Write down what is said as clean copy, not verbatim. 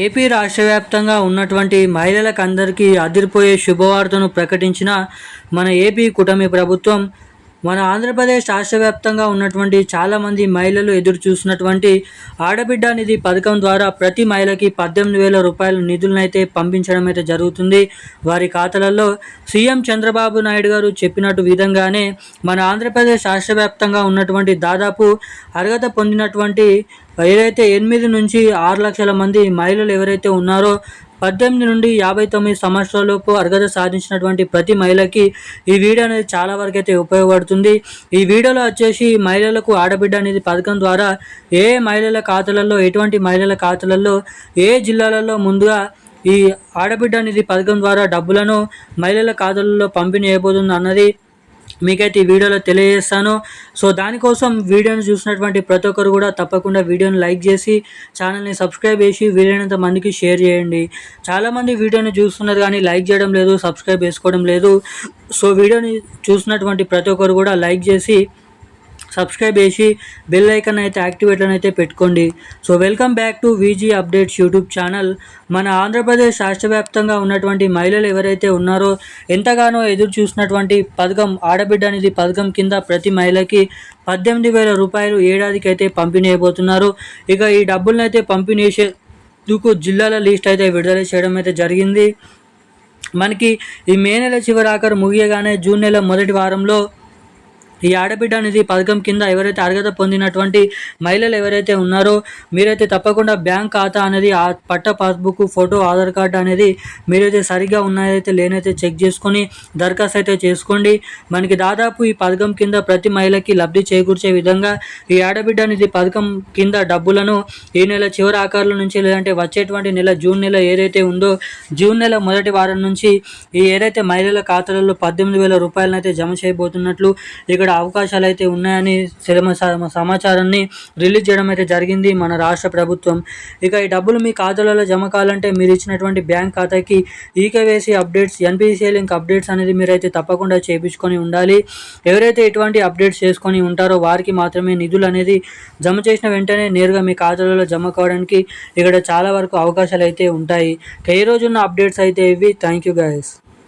AP రాష్ట్ర వ్యాప్తంగా ఉన్నటువంటి మహిళలకందరికీ అదిరిపోయే శుభవార్తను ప్రకటించిన మన ఏపీ కూటమి ప్రభుత్వం. మన ఆంధ్రప్రదేశ్ రాష్ట్ర వ్యాప్తంగా ఉన్నటువంటి చాలామంది మహిళలు ఎదురు చూసినటువంటి ఆడబిడ్డ నిధి పథకం ద్వారా ప్రతి మహిళకి 18,000 రూపాయల నిధులనైతే పంపించడం అయితే జరుగుతుంది వారి ఖాతాలలో. సీఎం చంద్రబాబు నాయుడు గారు చెప్పినట్టు విధంగానే మన ఆంధ్రప్రదేశ్ రాష్ట్ర వ్యాప్తంగా ఉన్నటువంటి దాదాపు అర్హత పొందినటువంటి ఏదైతే 8 నుంచి 6 లక్షల మంది మహిళలు ఎవరైతే ఉన్నారో 18 నుండి 59 సంవత్సరాలలోపు అర్హత సాధించినటువంటి ప్రతి మహిళకి ఈ వీడియో అనేది చాలా వరకు అయితే ఉపయోగపడుతుంది. ఈ వీడియోలో వచ్చేసి మహిళలకు ఆడబిడ్డ అనేది పథకం ద్వారా ఏ మహిళల ఖాతాలలో, ఎటువంటి మహిళల ఖాతాలలో, ఏ జిల్లాలలో ముందుగా ఈ ఆడబిడ్డ నిధి పథకం ద్వారా డబ్బులను మహిళల ఖాతాలలో పంపిణీ చేయబోతుంది అన్నది మీకైతే ఈ వీడియోలో తెలియజేస్తాను. సో దానికోసం వీడియోని చూసినటువంటి ప్రతి ఒక్కరు కూడా తప్పకుండా వీడియోని లైక్ చేసి ఛానల్ని సబ్స్క్రైబ్ చేసి వీలైనంత మందికి షేర్ చేయండి. చాలామంది వీడియోని చూస్తున్నారు కానీ లైక్ చేయడం లేదు, సబ్స్క్రైబ్ చేసుకోవడం లేదు. సో వీడియోని చూసినటువంటి ప్రతి ఒక్కరు కూడా లైక్ చేసి సబ్స్క్రైబ్ చేసి బెల్ ఐకాన్ అయితే యాక్టివేట్లను అయితే పెట్టుకోండి. So welcome back to VG updates YouTube channel. మన ఆంధ్రప్రదేశ్ రాష్ట్ర వ్యాప్తంగా ఉన్నటువంటి మహిళలు ఎవరైతే ఉన్నారో ఎంతగానో ఎదురు చూసినటువంటి పథకం ఆడబిడ్డ నిధి పథకం కింద ప్రతి మహిళకి 18,000 రూపాయలు ఏడాదికి అయితే పంపిణీ అయిపోతున్నారు. ఇక ఈ డబ్బులను అయితే పంపిణీ చేసేందుకు జిల్లాల లిస్ట్ అయితే విడుదల చేయడం అయితే జరిగింది. మనకి ఈ మే నెల చివరాఖరు ముగియగానే జూన్ నెల మొదటి వారంలో ఈ ఆడబిడ్డ నిధి పథకం కింద ఎవరైతే అర్హత పొందినటువంటి మహిళలు ఎవరైతే ఉన్నారో మీరైతే తప్పకుండా బ్యాంక్ ఖాతా అనేది పట్ట పాస్బుక్, ఫోటో, ఆధార్ కార్డు అనేది మీరైతే సరిగ్గా ఉన్నాయైతే లేనైతే చెక్ చేసుకొని దరఖాస్తు అయితే చేసుకోండి. మనకి దాదాపు ఈ పథకం కింద ప్రతి మహిళకి లబ్ధి చేకూర్చే విధంగా ఈ ఆడబిడ్డ నిధి పథకం కింద డబ్బులను ఈ నెల చివరి ఆఖరుల నుంచి లేదంటే వచ్చేటువంటి నెల జూన్ నెల ఏదైతే ఉందో జూన్ నెల మొదటి వారం నుంచి ఈ ఏదైతే మహిళల ఖాతాలలో 18,000 రూపాయలను అయితే జమ చేయబోతున్నట్లు ఇక్కడ అవకాశాలు అయితే ఉన్నాయని సమాచారాన్ని రిలీజ్ చేయడం అయితే జరిగింది మన రాష్ట్ర ప్రభుత్వం. ఇక ఈ డబ్బులు మీ ఖాతాలలో జమ కావాలంటే మీరు ఇచ్చినటువంటి బ్యాంక్ ఖాతాకి eKYC updates, NPCI link updates అనేది మీరైతే తప్పకుండా చేయించుకొని ఉండాలి. ఎవరైతే ఇటువంటి అప్డేట్స్ చేసుకొని ఉంటారో వారికి మాత్రమే నిధులు అనేది జమ చేసిన వెంటనే నేరుగా మీ ఖాతాలలో జమ కావడానికి ఇక్కడ చాలా వరకు అవకాశాలు అయితే ఉంటాయి. ఈ రోజున్న అప్డేట్స్ అయితే ఇవి. Thank you guys.